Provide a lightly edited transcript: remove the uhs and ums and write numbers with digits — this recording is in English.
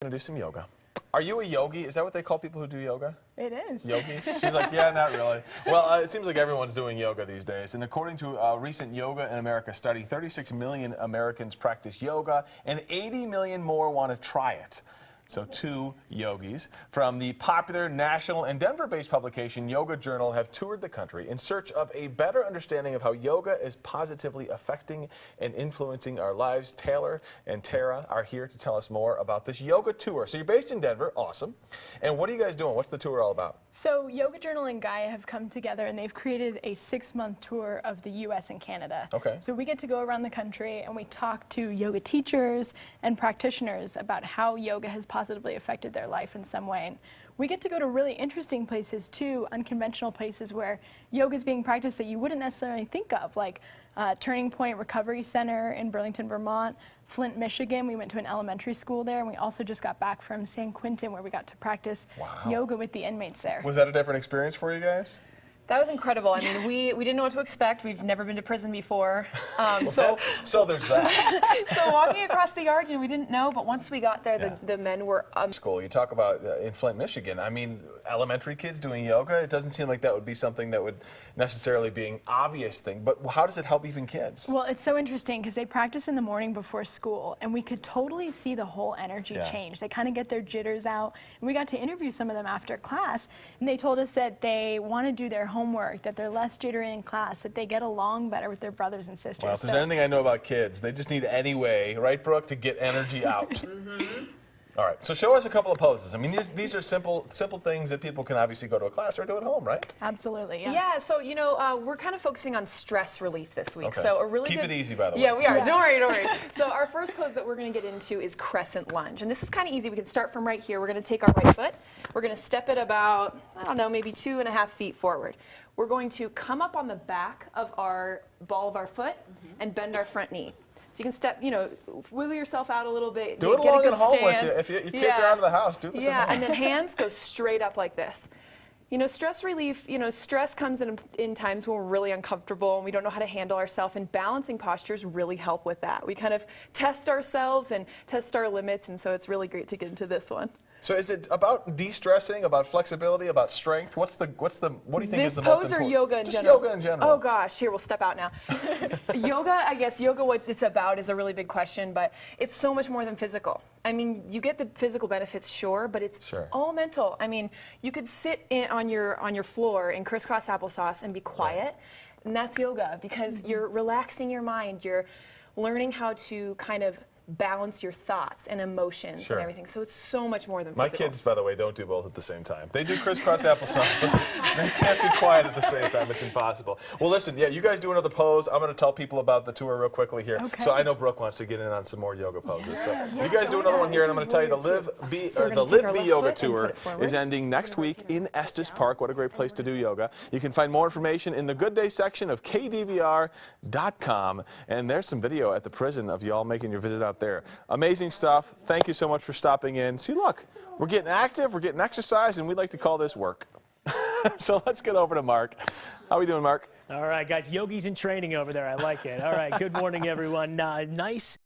gonna do some yoga. Are you a yogi? Is that what they call people who do yoga? It is. Yogis? She's like, yeah, not really. Well, it seems like everyone's doing yoga these days. And according to a recent Yoga in America study, 36 million Americans practice yoga, and 80 million more want to try it. So 2 yogis from the popular national and Denver-based publication Yoga Journal have toured the country in search of a better understanding of how yoga is positively affecting and influencing our lives. Taylor and Tara are here to tell us more about this yoga tour. So you're based in Denver, awesome. And what are you guys doing? What's the tour all about? So Yoga Journal and Gaia have come together and they've created a 6-month tour of the U.S. and Canada. Okay. So we get to go around the country and we talk to yoga teachers and practitioners about how yoga has positively affected their life in some way. And we get to go to really interesting places too, unconventional places where yoga is being practiced that you wouldn't necessarily think of, like Turning Point Recovery Center in Burlington, Vermont, Flint, Michigan. We went to an elementary school there, and we also just got back from San Quentin where we got to practice yoga with the inmates there. Was that a different experience for you guys? That was incredible. I mean, we didn't know what to expect. We've never been to prison before. So there's that. So walking across the yard, we didn't know, but once we got there, the men were... School, you talk about in Flint, Michigan. I mean, elementary kids doing yoga, it doesn't seem like that would be something that would necessarily be an obvious thing, but how does it help even kids? Well, it's so interesting because they practice in the morning before school, and we could totally see the whole energy change. They kind of get their jitters out, and we got to interview some of them after class, and they told us that they want to do their homework, that they're less jittery in class, that they get along better with their brothers and sisters. Well, if there's anything I know about kids, they just need any way, right, Brooke, to get energy out. All right, so show us a couple of poses. I mean, these are simple things that people can obviously go to a class or do at home, right? Absolutely, yeah. Yeah, so, we're kind of focusing on stress relief this week. Okay. So a really Keep good... it easy, by the way. Yeah, we are. Yeah. Don't worry. So our first pose that we're going to get into is crescent lunge. And this is kind of easy. We can start from right here. We're going to take our right foot. We're going to step it about, I don't know, maybe 2.5 feet forward. We're going to come up on the back of our ball of our foot and bend our front knee. So you can step, wiggle yourself out a little bit. Do it along at home with you. If your kids are out of the house, do this at home. And then hands go straight up like this. Stress relief, stress comes in times when we're really uncomfortable and we don't know how to handle ourselves, and balancing postures really help with that. We kind of test ourselves and test our limits, and so it's really great to get into this one. So is it about de-stressing, about flexibility, about strength? What do you think is the most important? This pose or yoga in Just general? Yoga in general. Oh gosh, here, we'll step out now. Yoga, what it's about is a really big question, but it's so much more than physical. I mean, you get the physical benefits, sure, but it's all mental. I mean, you could sit on your floor in crisscross applesauce and be quiet, and that's yoga because you're relaxing your mind. You're learning how to kind of balance your thoughts and emotions and everything. So it's so much more than physical. My kids, by the way, don't do both at the same time. They do crisscross applesauce, but they can't be quiet at the same time. It's impossible. Well, listen, you guys do another pose. I'm going to tell people about the tour real quickly here. Okay. So I know Brooke wants to get in on some more yoga poses. So you guys do another one here, and I'm going to tell you the Live Be Yoga Tour is ending next week in Estes Park. What a great place to do yoga. You can find more information in the Good Day section of KDVR.com. And there's some video at the prison of y'all making your visit out there. Amazing stuff. Thank you so much for stopping in. See, look, we're getting active, we're getting exercise, and we like to call this work. So let's get over to Mark. How are we doing, Mark? All right, guys, yogis in training over there. I like it. All right, good morning, everyone. Nice